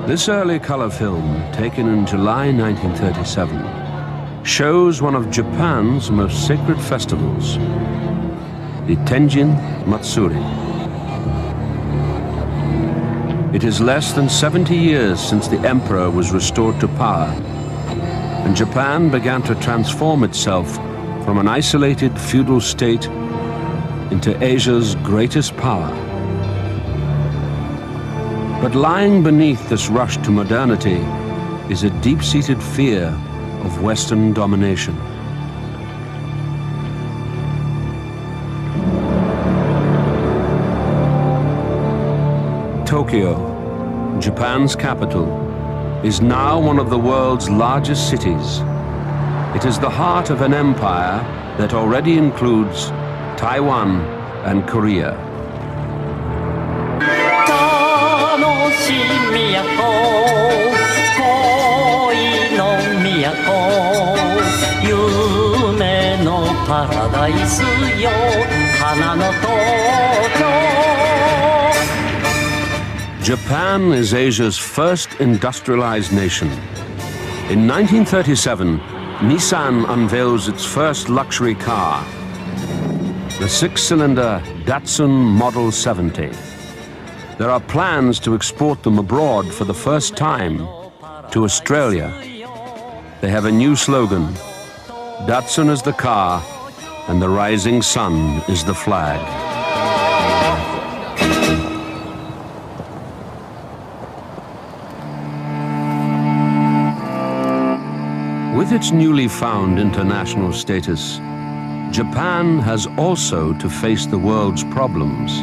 This early color film, taken in July 1937, shows one of Japan's most sacred festivals, the Tenjin Matsuri. It is less than 70 years since the emperor was restored to power, and Japan began to transform itself from an isolated feudal state into Asia's greatest power. But lying beneath this rush to modernity is a deep-seated fear of Western domination. Tokyo, Japan's capital, is now one of the world's largest cities. It is the heart of an empire that already includes Taiwan and Korea. Japan is Asia's first industrialized nation. In 1937, Nissan unveils its first luxury car, the six-cylinder Datsun Model 70. There are plans to export them abroad for the first time to Australia. They have a new slogan: Datsun is the car and the rising sun is the flag. With its newly found international status, Japan has also to face the world's problems.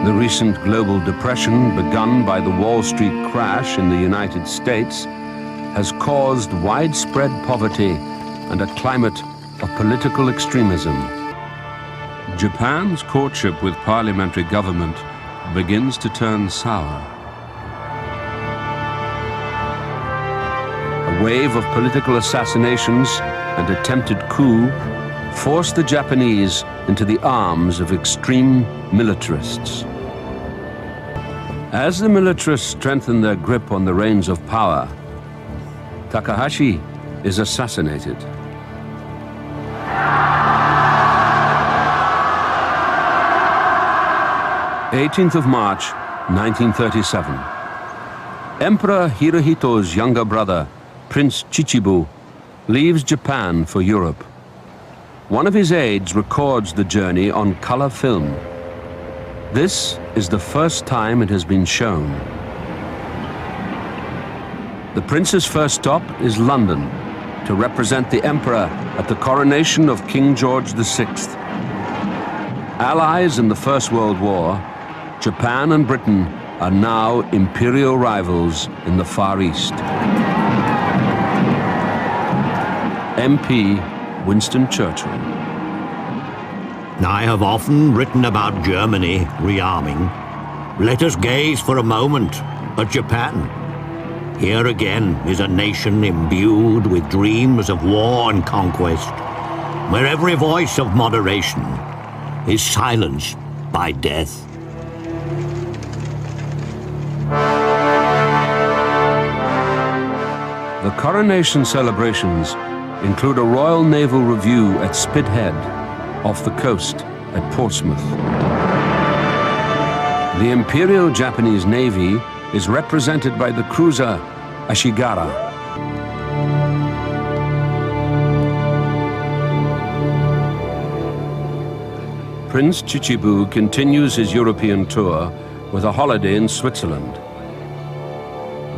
The recent global depression, begun by the Wall Street crash in the United States, has caused widespread poverty and a climate of political extremism. Japan's courtship with parliamentary government begins to turn sour. A wave of political assassinations and attempted coup forced the Japanese into the arms of extreme militarists. As the militarists strengthen their grip on the reins of power, Takahashi is assassinated. March 18, 1937. Emperor Hirohito's younger brother, Prince Chichibu, leaves Japan for Europe. One of his aides records the journey on color film. This is the first time it has been shown. The prince's first stop is London, to represent the emperor at the coronation of King George VI. Allies in the First World War, Japan and Britain are now imperial rivals in the Far East. MP Winston Churchill. I have often written about Germany rearming. Let us gaze for a moment at Japan. Here again is a nation imbued with dreams of war and conquest, where every voice of moderation is silenced by death. The coronation celebrations include a Royal Naval Review at Spithead, off the coast at Portsmouth. The Imperial Japanese Navy is represented by the cruiser Ashigara. Prince Chichibu continues his European tour with a holiday in Switzerland.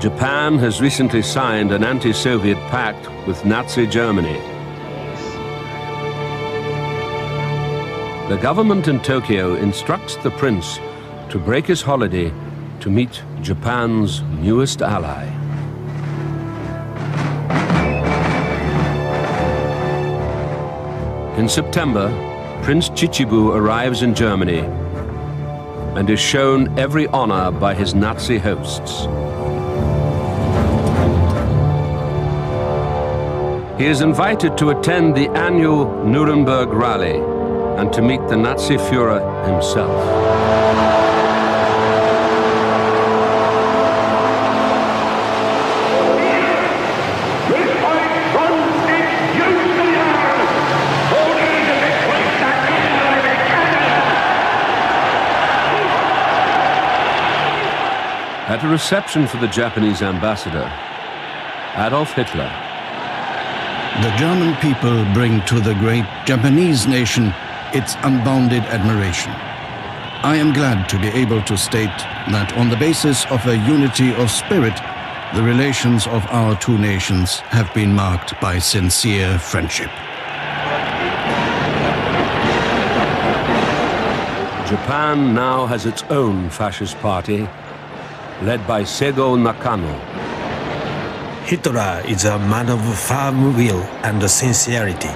Japan has recently signed an anti-Soviet pact with Nazi Germany. The government in Tokyo instructs the prince to break his holiday to meet Japan's newest ally. In September, Prince Chichibu arrives in Germany and is shown every honor by his Nazi hosts. He is invited to attend the annual Nuremberg rally and to meet the Nazi Führer himself. At a reception for the Japanese ambassador, Adolf Hitler. The German people bring to the great Japanese nation its unbounded admiration. I am glad to be able to state that on the basis of a unity of spirit, the relations of our two nations have been marked by sincere friendship. Japan now has its own fascist party, led by Seigo Nakano. Hitler is a man of firm will and sincerity.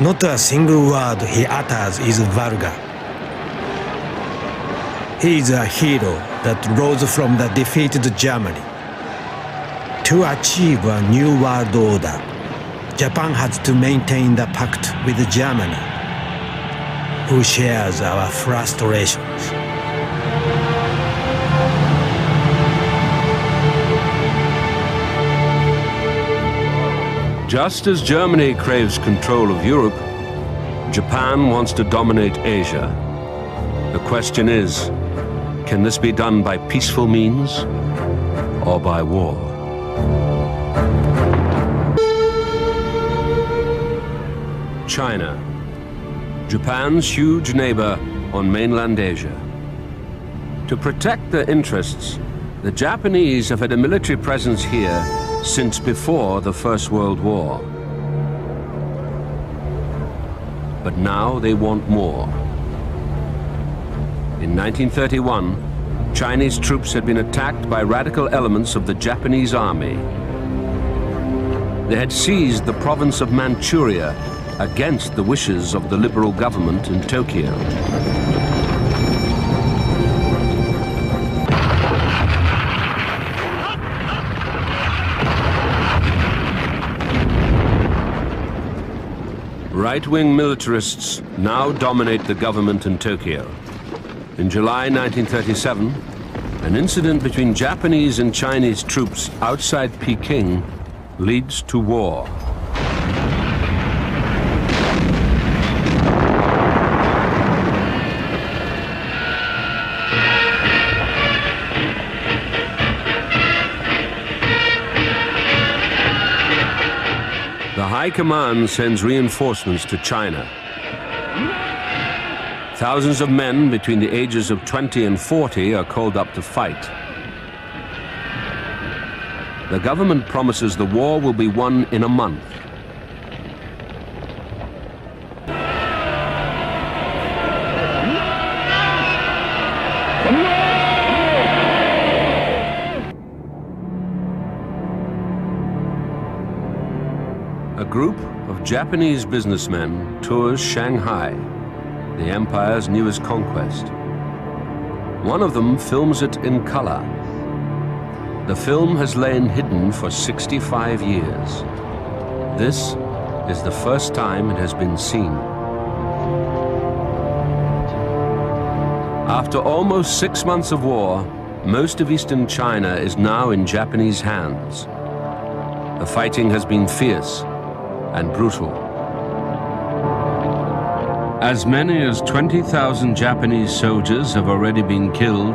Not a single word he utters is vulgar. He is a hero that rose from the defeated Germany. To achieve a new world order, Japan has to maintain the pact with Germany, who shares our frustrations. Just as Germany craves control of Europe, Japan wants to dominate Asia. The question is, can this be done by peaceful means or by war? China, Japan's huge neighbor on mainland Asia. To protect their interests, the Japanese have had a military presence here since before the First World War. But now they want more. In 1931, Chinese troops had been attacked by radical elements of the Japanese army. They had seized the province of Manchuria against the wishes of the liberal government in Tokyo. Right-wing militarists now dominate the government in Tokyo. In July 1937, an incident between Japanese and Chinese troops outside Peking leads to war. The High Command sends reinforcements to China. Thousands of men between the ages of 20 and 40 are called up to fight. The government promises the war will be won in a month. A group of Japanese businessmen tours Shanghai, the empire's newest conquest. One of them films it in color. The film has lain hidden for 65 years. This is the first time it has been seen. After almost 6 months of war, most of eastern China is now in Japanese hands. The fighting has been fierce and brutal. As many as 20,000 Japanese soldiers have already been killed,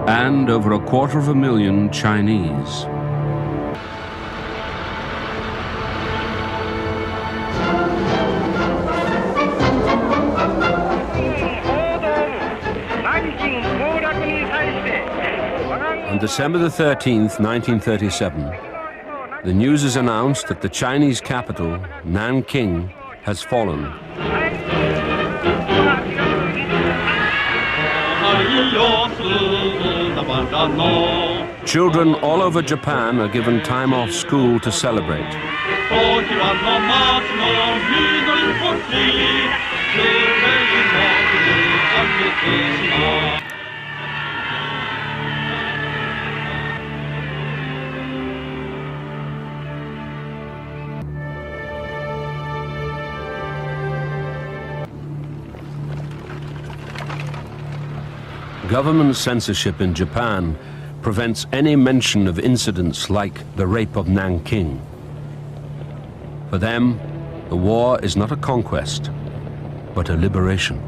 and over 250,000 Chinese. On December the 13th, 1937, the news is announced that the Chinese capital, Nanking, has fallen. Children all over Japan are given time off school to celebrate. Government censorship in Japan prevents any mention of incidents like the rape of Nanking. For them, the war is not a conquest, but a liberation.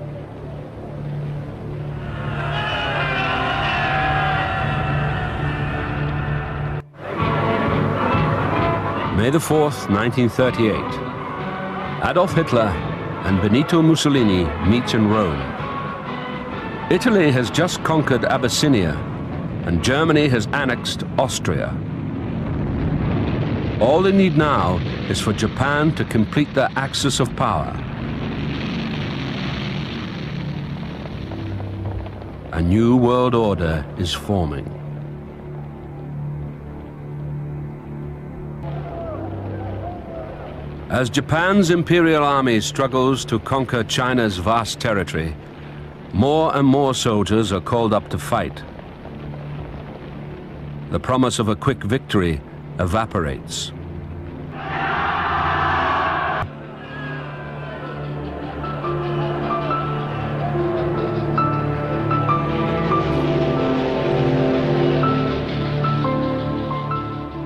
May the 4th, 1938. Adolf Hitler and Benito Mussolini meet in Rome. Italy has just conquered Abyssinia, and Germany has annexed Austria. All they need now is for Japan to complete their axis of power. A new world order is forming. As Japan's imperial army struggles to conquer China's vast territory, more and more soldiers are called up to fight. The promise of a quick victory evaporates.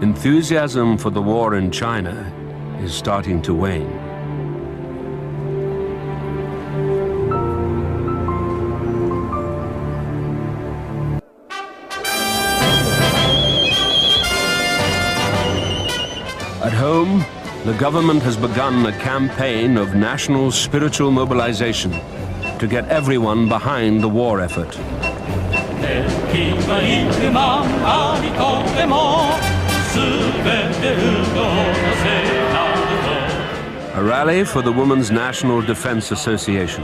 Enthusiasm for the war in China is starting to wane. At home, the government has begun a campaign of national spiritual mobilization to get everyone behind the war effort. A rally for the Women's National Defense Association.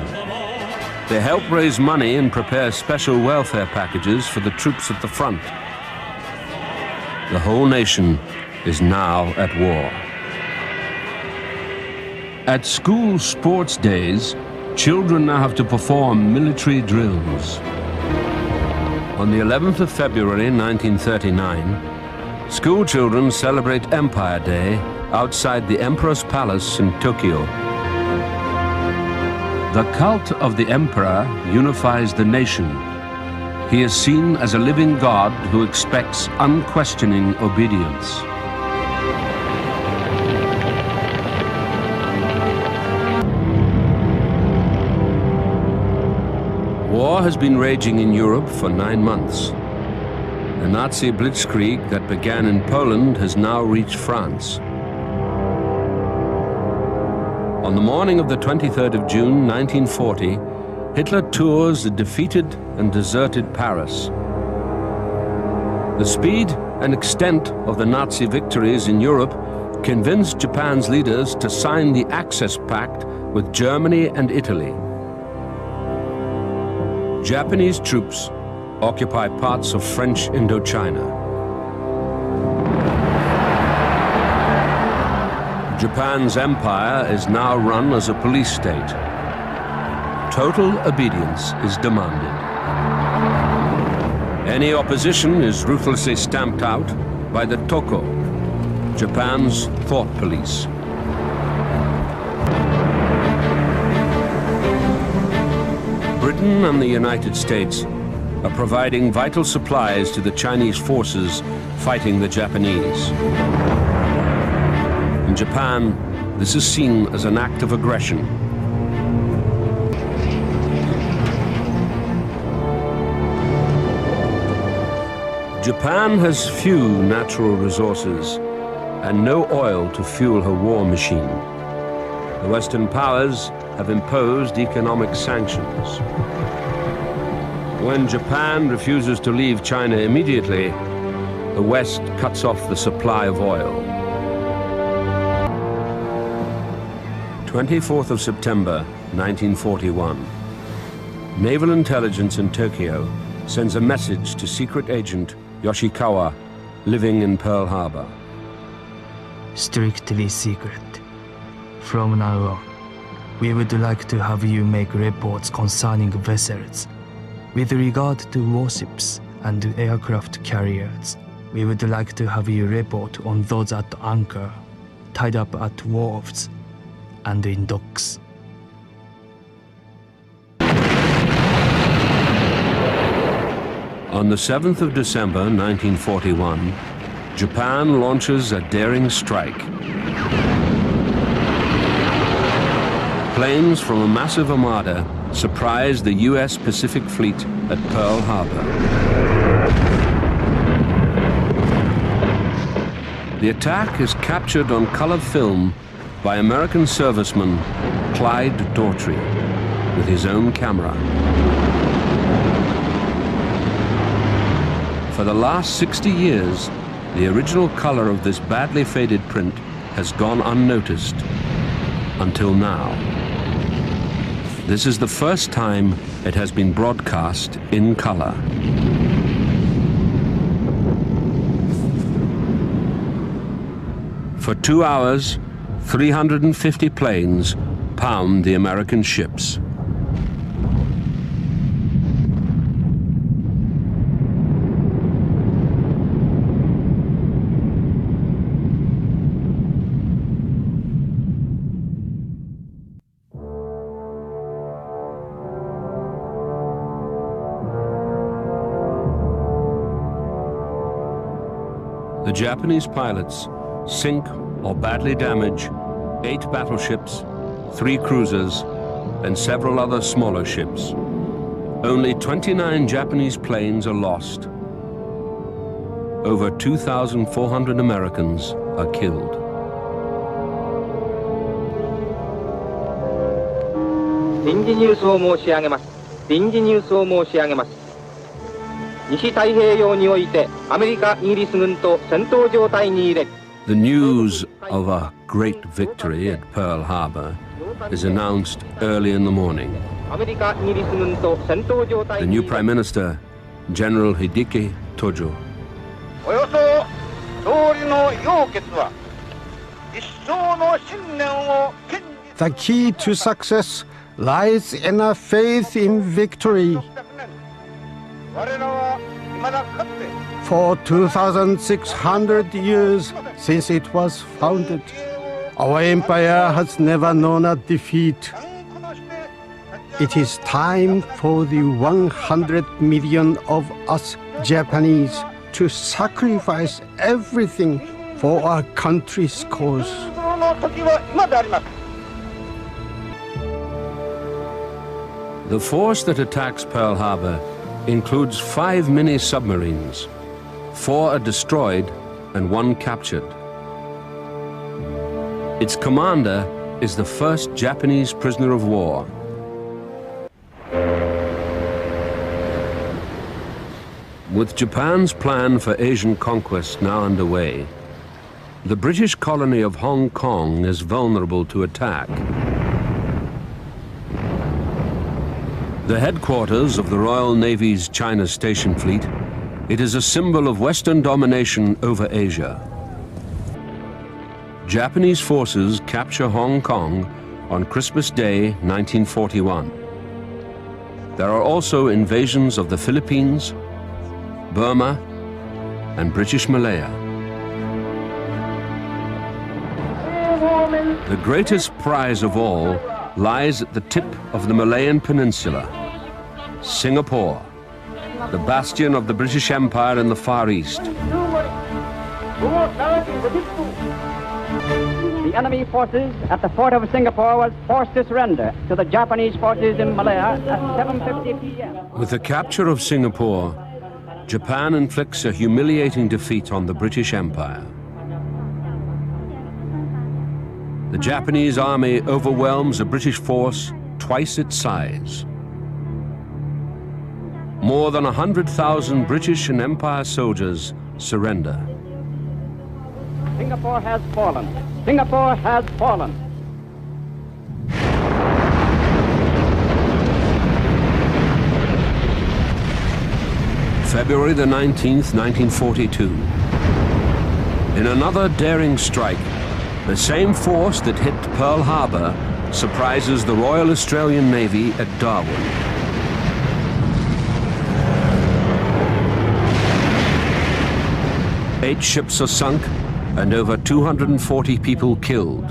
They help raise money and prepare special welfare packages for the troops at the front. The whole nation is now at war. At school sports days, children now have to perform military drills. On the 11th of February 1939, school children celebrate Empire Day outside the Emperor's Palace in Tokyo. The cult of the Emperor unifies the nation. He is seen as a living God who expects unquestioning obedience. War has been raging in Europe for 9 months. The Nazi blitzkrieg that began in Poland has now reached France. On the morning of the 23rd of June, 1940, Hitler tours the defeated and deserted Paris. The speed and extent of the Nazi victories in Europe convinced Japan's leaders to sign the Axis Pact with Germany and Italy. Japanese troops occupy parts of French Indochina. Japan's empire is now run as a police state. Total obedience is demanded. Any opposition is ruthlessly stamped out by the Toko, Japan's thought police. Britain and the United States are providing vital supplies to the Chinese forces fighting the Japanese. In Japan, this is seen as an act of aggression. Japan has few natural resources and no oil to fuel her war machine. The Western powers have imposed economic sanctions. When Japan refuses to leave China immediately, the West cuts off the supply of oil. 24th of September, 1941. Naval intelligence in Tokyo sends a message to secret agent Yoshikawa, living in Pearl Harbor. Strictly secret. From now on, we would like to have you make reports concerning vessels. With regard to warships and aircraft carriers, we would like to have you report on those at anchor, tied up at wharves, and in docks. On the 7th of December, 1941, Japan launches a daring strike. Planes from a massive armada surprised the U.S. Pacific Fleet at Pearl Harbor. The attack is captured on color film by American serviceman Clyde Daughtry with his own camera. For the last 60 years, the original color of this badly faded print has gone unnoticed until now. This is the first time it has been broadcast in color. For 2 hours, 350 planes pound the American ships. The Japanese pilots sink or badly damage 8 battleships, 3 cruisers, and several other smaller ships. Only 29 Japanese planes are lost. Over 2,400 Americans are killed. The news of a great victory at Pearl Harbor is announced early in the morning. The new Prime Minister, General Hideki Tojo, the key to success lies in a faith in victory. For 2,600 years since it was founded, our empire has never known a defeat. It is time for the 100 million of us Japanese to sacrifice everything for our country's cause. the force that attacks Pearl Harbor includes 5 mini-submarines. 4 are destroyed and 1 captured. Its commander is the first Japanese prisoner of war. With Japan's plan for Asian conquest now underway, the British colony of Hong Kong is vulnerable to attack. The headquarters of the Royal Navy's China Station Fleet, it is a symbol of Western domination over Asia. Japanese forces capture Hong Kong on Christmas Day, 1941. There are also invasions of the Philippines, Burma, and British Malaya. The greatest prize of all lies at the tip of the Malayan Peninsula, Singapore, the bastion of the British Empire in the Far East. The enemy forces at the fort of Singapore was forced to surrender to the Japanese forces in Malaya at 7:50 p.m. With the capture of Singapore, Japan inflicts a humiliating defeat on the British Empire. The Japanese army overwhelms a British force twice its size. More than 100,000 British and Empire soldiers surrender. Singapore has fallen. Singapore has fallen. February the 19th, 1942. In another daring strike, the same force that hit Pearl Harbor surprises the Royal Australian Navy at Darwin. Eight ships are sunk and over 240 people killed.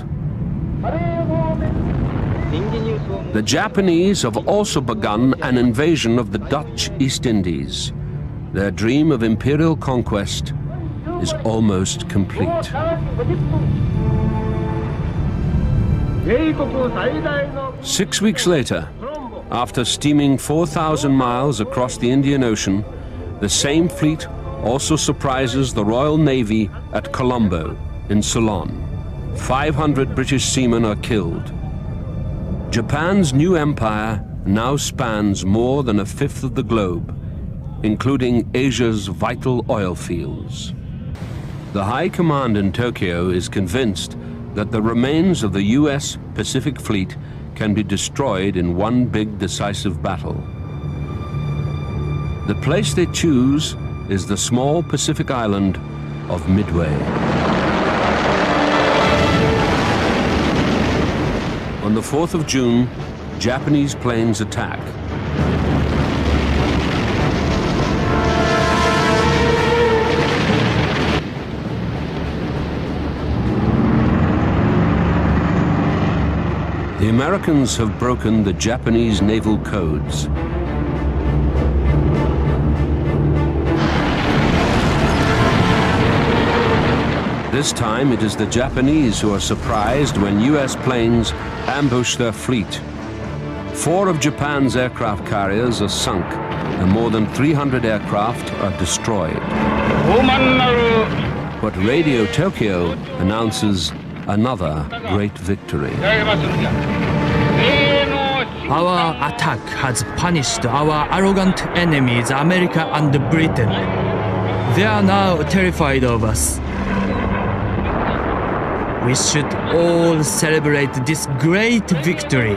The Japanese have also begun an invasion of the Dutch East Indies. Their dream of imperial conquest is almost complete. 6 weeks later, after steaming 4,000 miles across the Indian Ocean, the same fleet also surprises the Royal Navy at Colombo in Ceylon. 500 British seamen are killed. Japan's new empire now spans more than a fifth of the globe, including Asia's vital oil fields. The High Command in Tokyo is convinced that the remains of the US Pacific Fleet can be destroyed in one big decisive battle. The place they choose is the small Pacific island of Midway. On the 4th of June, Japanese planes attack. The Americans have broken the Japanese naval codes. This time it is the Japanese who are surprised when US planes ambush their fleet. 4 of Japan's aircraft carriers are sunk and more than 300 aircraft are destroyed. But Radio Tokyo announces another great victory. Our attack has punished our arrogant enemies, America and Britain. They are now terrified of us. We should all celebrate this great victory.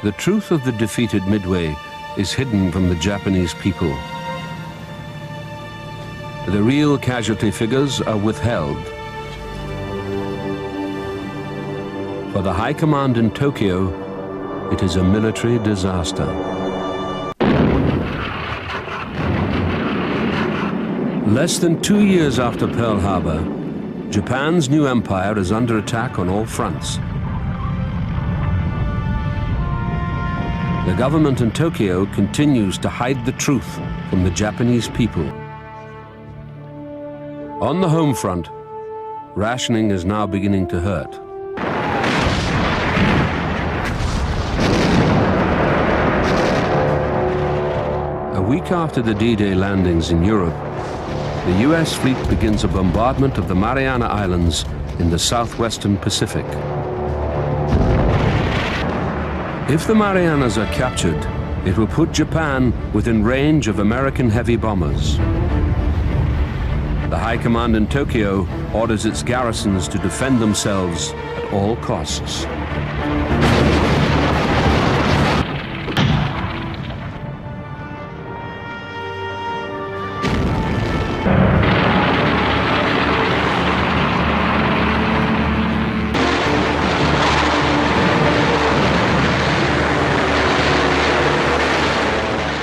The truth of the defeated Midway is hidden from the Japanese people. The real casualty figures are withheld. For the High Command in Tokyo, it is a military disaster. Less than 2 years after Pearl Harbor, Japan's new empire is under attack on all fronts. The government in Tokyo continues to hide the truth from the Japanese people. On the home front, rationing is now beginning to hurt. A week after the D-Day landings in Europe, the US fleet begins a bombardment of the Mariana Islands in the southwestern Pacific. If the Marianas are captured, it will put Japan within range of American heavy bombers. The High Command in Tokyo orders its garrisons to defend themselves at all costs.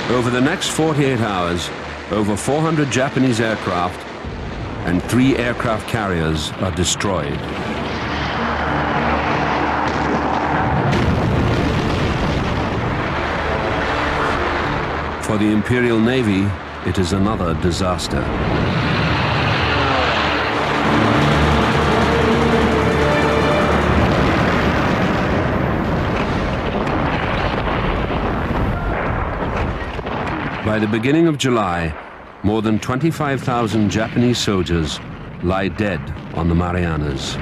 Over the next 48 hours, over 400 Japanese aircraft and 3 aircraft carriers are destroyed. For the Imperial Navy, it is another disaster. By the beginning of July, more than 25,000 Japanese soldiers lie dead on the Marianas.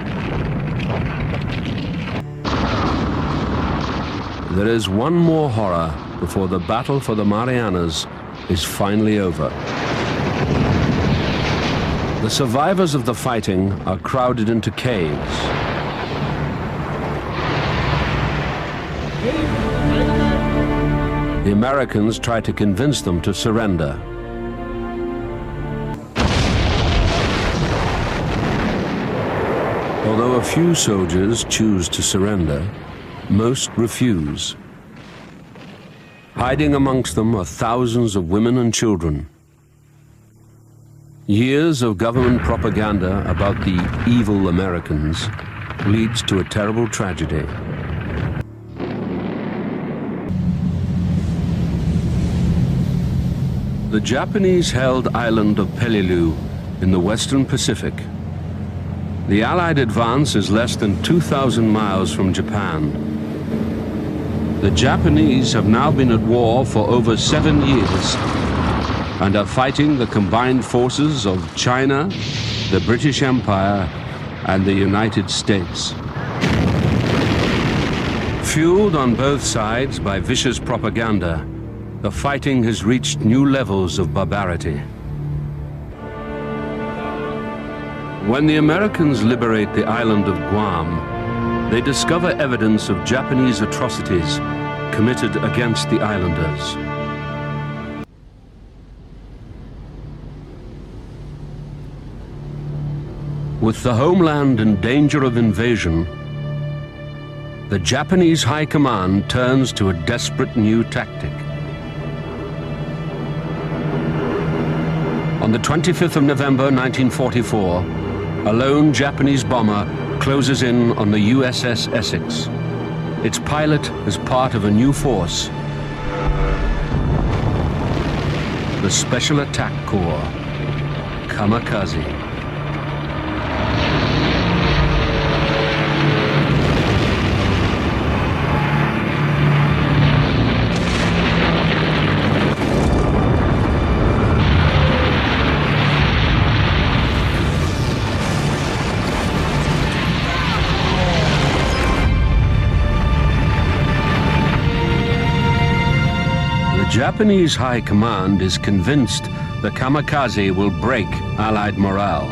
There is one more horror before the battle for the Marianas is finally over. The survivors of the fighting are crowded into caves. The Americans try to convince them to surrender. Although a few soldiers choose to surrender, most refuse. Hiding amongst them are thousands of women and children. Years of government propaganda about the evil Americans leads to a terrible tragedy. The Japanese-held island of Peleliu in the western Pacific The Allied advance is less than 2,000 miles from Japan. The Japanese have now been at war for over 7 years and are fighting the combined forces of China, the British Empire, and the United States. Fueled on both sides by vicious propaganda, the fighting has reached new levels of barbarity. When the Americans liberate the island of Guam, they discover evidence of Japanese atrocities committed against the islanders. With the homeland in danger of invasion, the Japanese High Command turns to a desperate new tactic. On the 25th of November 1944, a lone Japanese bomber closes in on the USS Essex. Its pilot is part of a new force, the Special Attack Corps, Kamikaze. The Japanese High Command is convinced the Kamikaze will break Allied morale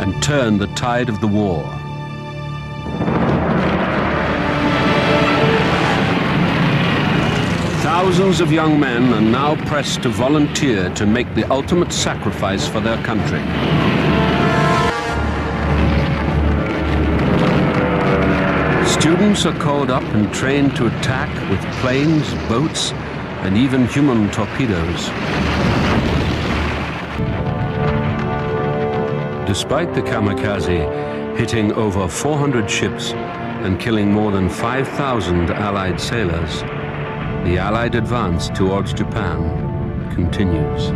and turn the tide of the war. Thousands of young men are now pressed to volunteer to make the ultimate sacrifice for their country. Students are called up and trained to attack with planes, boats, and even human torpedoes. Despite the Kamikaze hitting over 400 ships and killing more than 5,000 Allied sailors, the Allied advance towards Japan continues.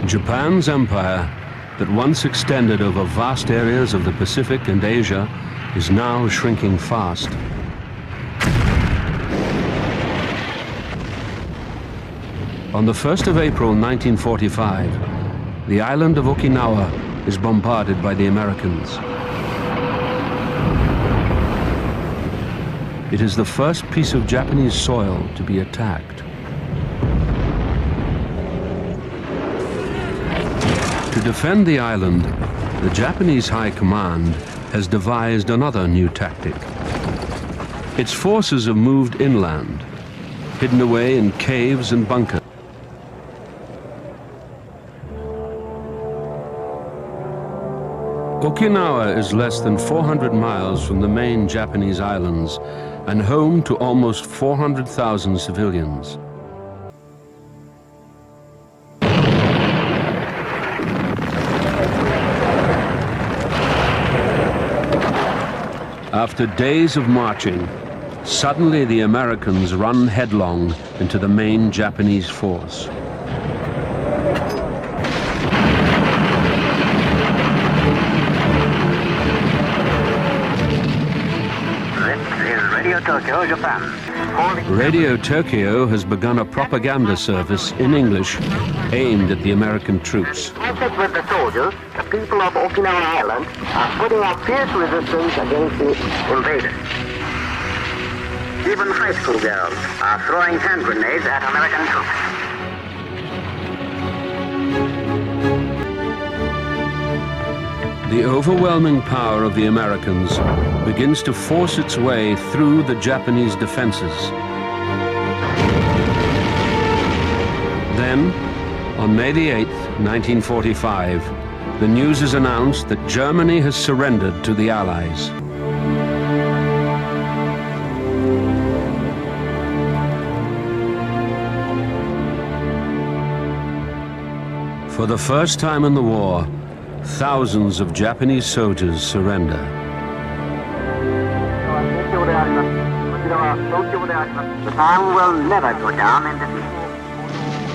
Japan's empire, that once extended over vast areas of the Pacific and Asia, is now shrinking fast. On the 1st of April 1945, the island of Okinawa is bombarded by the Americans. It is the first piece of Japanese soil to be attacked. To defend the island, the Japanese High Command has devised another new tactic. Its forces have moved inland, hidden away in caves and bunkers. Okinawa is less than 400 miles from the main Japanese islands and home to almost 400,000 civilians. After days of marching, suddenly the Americans run headlong into the main Japanese force. This is Radio Tokyo, Japan. Radio Tokyo has begun a propaganda service in English aimed at the American troops. Contact with the soldiers, the people of Okinawa Island are putting up fierce resistance against the invaders. Even high school girls are throwing hand grenades at American troops. The overwhelming power of the Americans begins to force its way through the Japanese defenses. Then, on May the 8th, 1945, the news is announced that Germany has surrendered to the Allies. For the first time in the war, thousands of Japanese soldiers surrender. Japan will never go down in defeat.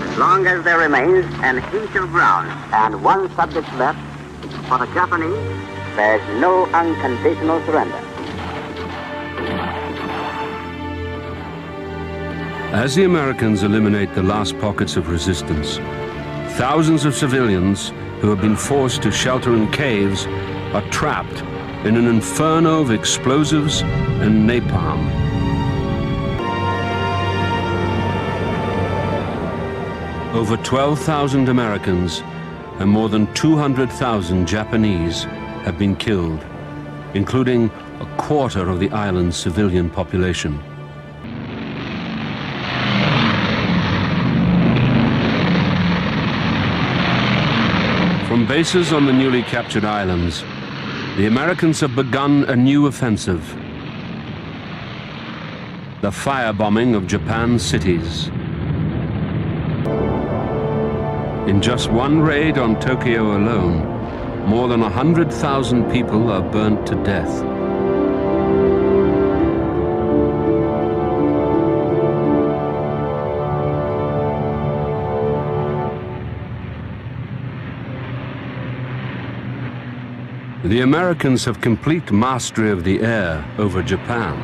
As long as there remains an inch of ground and one subject left, for the Japanese, there's no unconditional surrender. As the Americans eliminate the last pockets of resistance, thousands of civilians who have been forced to shelter in caves are trapped in an inferno of explosives and napalm. Over 12,000 Americans and more than 200,000 Japanese have been killed, including a quarter of the island's civilian population. From bases on the newly captured islands, the Americans have begun a new offensive. The firebombing of Japan's cities. In just one raid on Tokyo alone, more than 100,000 people are burnt to death. The Americans have complete mastery of the air over Japan.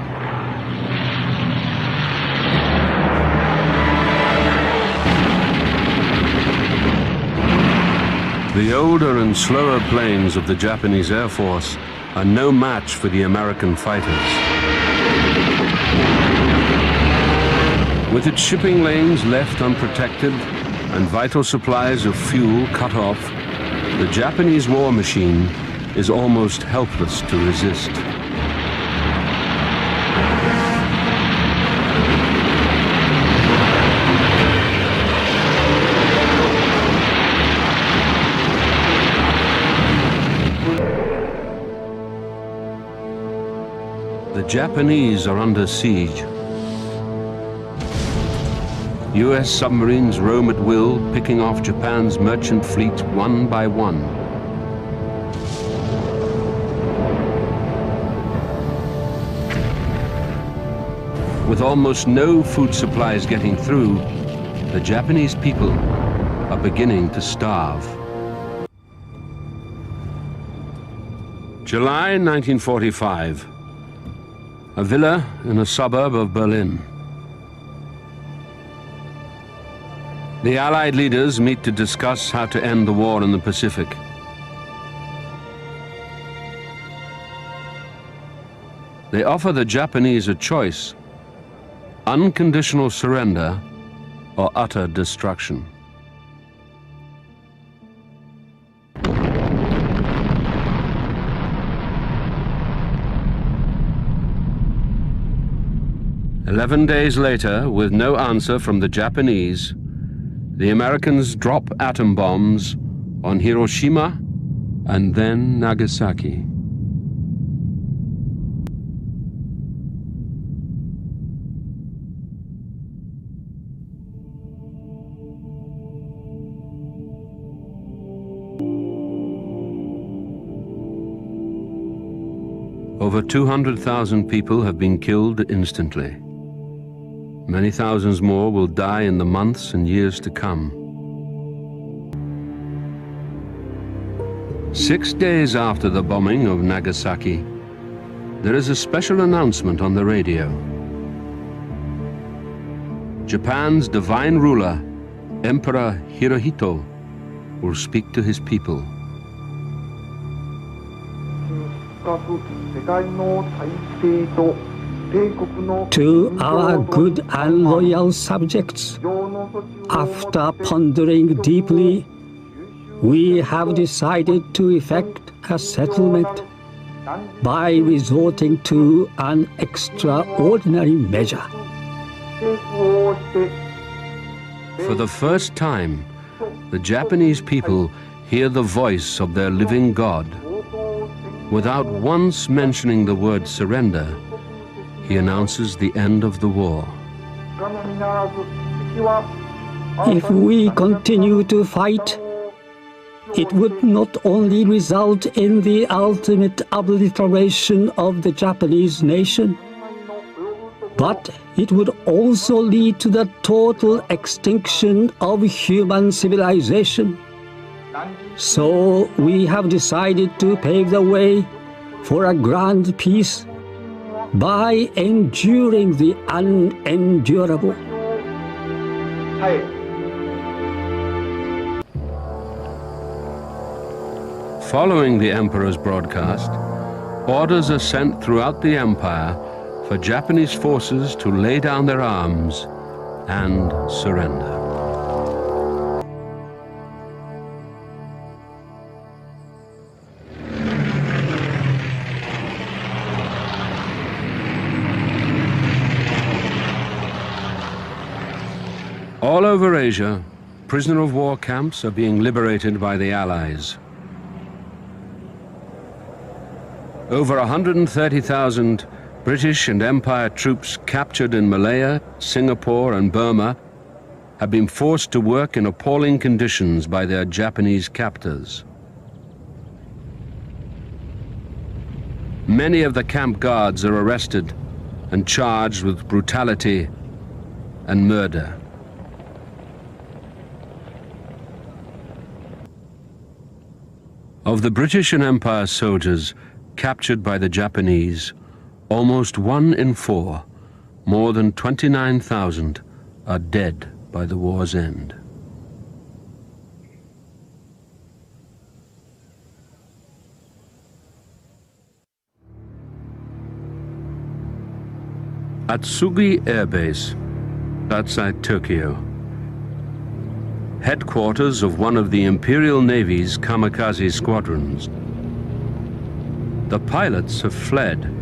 The older and slower planes of the Japanese Air Force are no match for the American fighters. With its shipping lanes left unprotected and vital supplies of fuel cut off, the Japanese war machine is almost helpless to resist. The Japanese are under siege. US submarines roam at will, picking off Japan's merchant fleet one by one. With almost no food supplies getting through, the Japanese people are beginning to starve. July 1945. A villa in a suburb of Berlin. The Allied leaders meet to discuss how to end the war in the Pacific. They offer the Japanese a choice: unconditional surrender or utter destruction. "11 days later, with no answer from the Japanese, the Americans drop atom bombs on Hiroshima and then Nagasaki. Over 200,000 people have been killed instantly. Many thousands more will die in the months and years to come. 6 days after the bombing of Nagasaki, there is a special announcement on the radio. Japan's divine ruler, Emperor Hirohito, will speak to his people. To our good and loyal subjects, after pondering deeply, we have decided to effect a settlement by resorting to an extraordinary measure. For the first time, the Japanese people hear the voice of their living God. Without once mentioning the word surrender, he announces the end of the war. If we continue to fight, it would not only result in the ultimate obliteration of the Japanese nation, but it would also lead to the total extinction of human civilization. So we have decided to pave the way for a grand peace by enduring the unendurable. Following the Emperor's broadcast, orders are sent throughout the empire for Japanese forces to lay down their arms and surrender. All over Asia, prisoner of war camps are being liberated by the Allies. Over 130,000 British and Empire troops captured in Malaya, Singapore and Burma have been forced to work in appalling conditions by their Japanese captors. Many of the camp guards are arrested and charged with brutality and murder. Of the British and Empire soldiers captured by the Japanese, almost 1 in 4, more than 29,000, are dead by the war's end. At Sugi Air Base, outside Tokyo, headquarters of one of the Imperial Navy's kamikaze squadrons, the pilots have fled,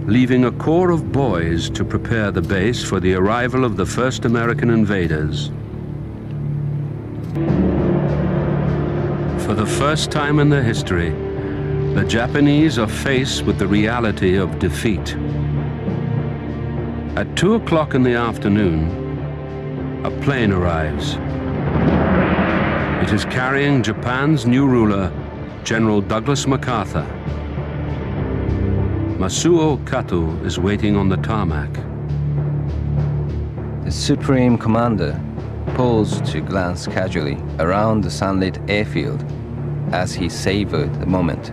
leaving a corps of boys to prepare the base for the arrival of the first American invaders. For the first time in their history, the Japanese are faced with the reality of defeat. At 2 o'clock in the afternoon, a plane arrives. It is carrying Japan's new ruler, General Douglas MacArthur. Masuo Kato is waiting on the tarmac. The Supreme Commander paused to glance casually around the sunlit airfield as he savored the moment,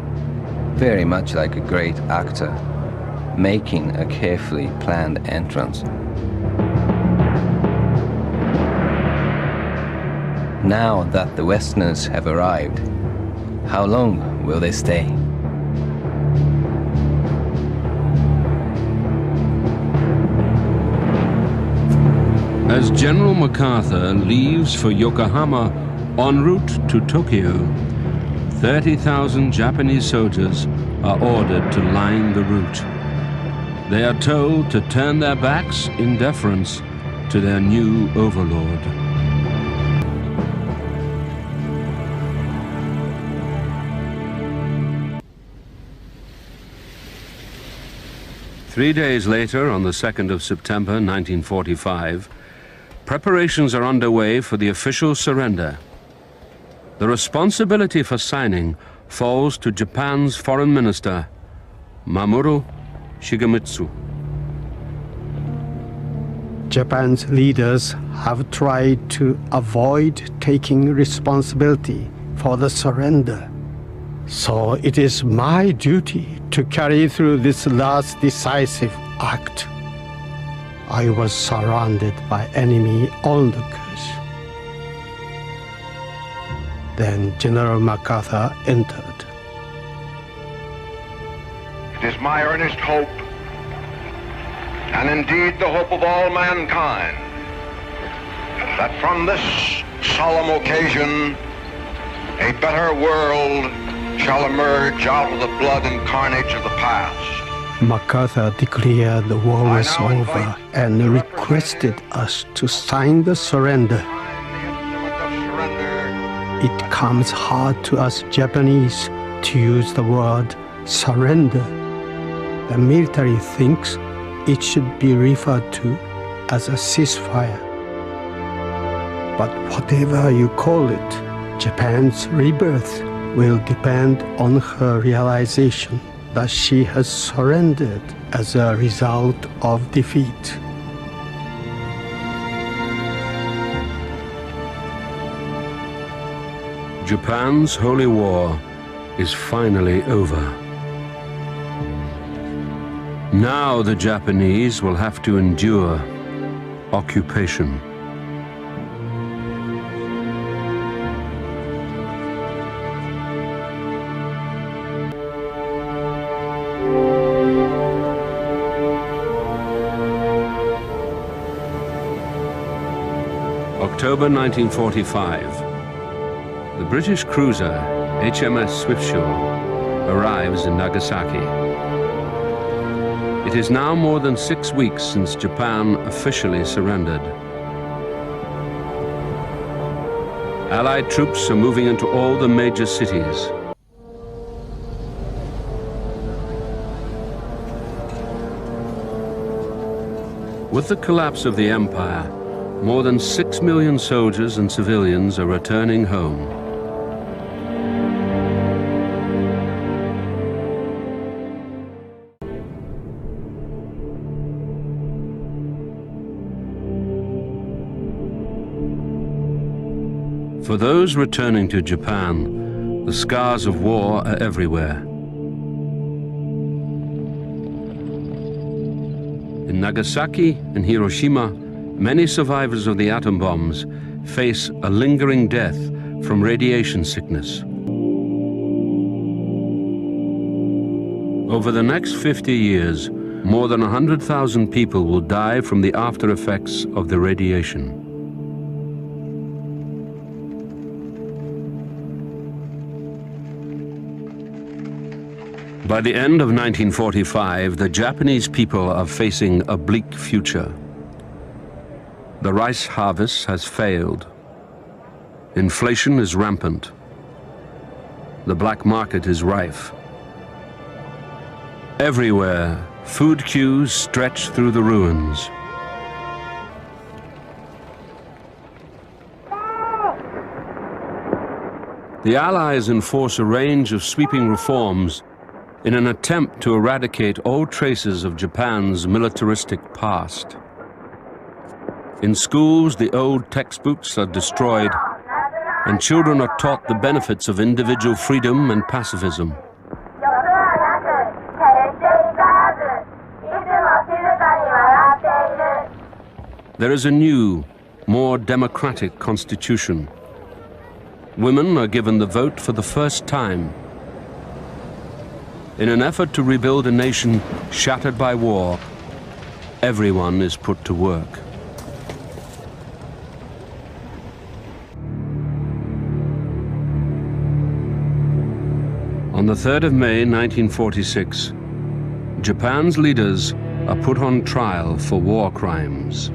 very much like a great actor making a carefully planned entrance. Now that the Westerners have arrived, how long will they stay? As General MacArthur leaves for Yokohama en route to Tokyo, 30,000 Japanese soldiers are ordered to line the route. They are told to turn their backs in deference to their new overlord. Three days later, on the 2nd of September 1945, preparations are underway for the official surrender. The responsibility for signing falls to Japan's Foreign Minister, Mamoru Shigemitsu. Japan's leaders have tried to avoid taking responsibility for the surrender. So it is my duty to carry through this last decisive act. I was surrounded by enemy onlookers. Then General MacArthur entered. It is my earnest hope, and indeed the hope of all mankind, that from this solemn occasion, a better world shall emerge out of the blood and carnage of the past. MacArthur declared the war was over and requested us to sign the surrender. It comes hard to us Japanese to use the word surrender. The military thinks it should be referred to as a ceasefire. But whatever you call it, Japan's rebirth will depend on her realization that she has surrendered as a result of defeat. Japan's Holy War is finally over. Now the Japanese will have to endure occupation. October 1945. The British cruiser HMS Swiftsure arrives in Nagasaki. It is now more than 6 weeks since Japan officially surrendered. Allied troops are moving into all the major cities. With the collapse of the empire, more than 6 million soldiers and civilians are returning home. For those returning to Japan, the scars of war are everywhere. In Nagasaki and Hiroshima, many survivors of the atom bombs face a lingering death from radiation sickness. Over the next 50 years, more than 100,000 people will die from the after effects of the radiation. By the end of 1945, the Japanese people are facing a bleak future. The rice harvest has failed. Inflation is rampant. The black market is rife. Everywhere, food queues stretch through the ruins. The Allies enforce a range of sweeping reforms in an attempt to eradicate all traces of Japan's militaristic past. In schools, the old textbooks are destroyed, and children are taught the benefits of individual freedom and pacifism. There is a new, more democratic constitution. Women are given the vote for the first time. In an effort to rebuild a nation shattered by war, everyone is put to work. On the 3rd of May 1946, Japan's leaders are put on trial for war crimes.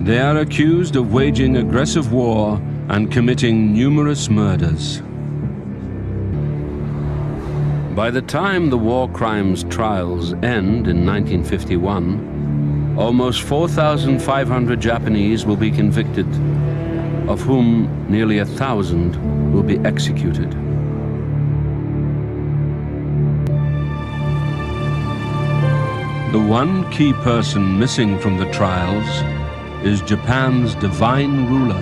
They are accused of waging aggressive war and committing numerous murders. By the time the war crimes trials end in 1951, almost 4,500 Japanese will be convicted, of whom nearly 1,000 will be executed. The one key person missing from the trials is Japan's divine ruler.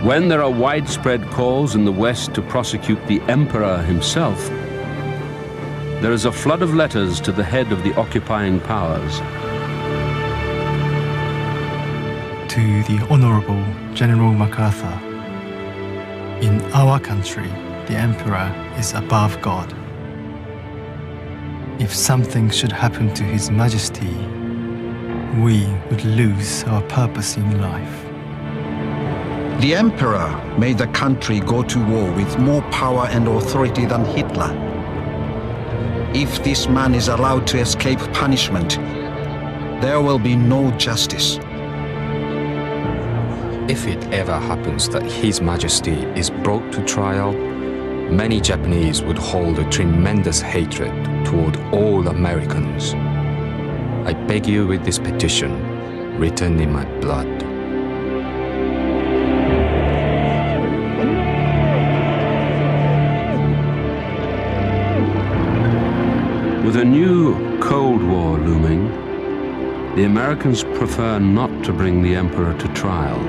When there are widespread calls in the West to prosecute the emperor himself, there is a flood of letters to the head of the occupying powers. To the Honorable General MacArthur, in our country, the emperor is above God. If something should happen to His Majesty, we would lose our purpose in life. The emperor made the country go to war with more power and authority than Hitler. If this man is allowed to escape punishment, there will be no justice. If it ever happens that His Majesty is brought to trial, many Japanese would hold a tremendous hatred toward all Americans. I beg you with this petition, written in my blood. With a new Cold War looming, the Americans prefer not to bring the emperor to trial.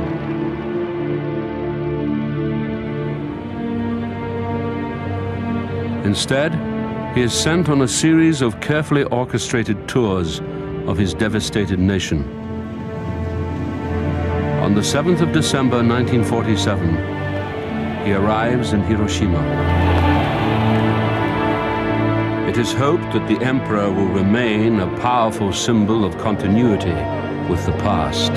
Instead, he is sent on a series of carefully orchestrated tours of his devastated nation. On the 7th of December 1947, he arrives in Hiroshima. It is hoped that the emperor will remain a powerful symbol of continuity with the past.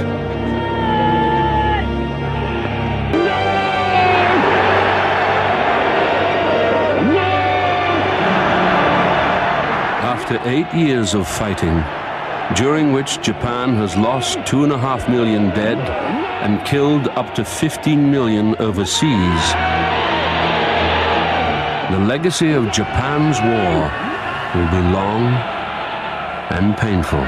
After 8 years of fighting, during which Japan has lost 2.5 million dead and killed up to 15 million overseas, the legacy of Japan's war will be long and painful.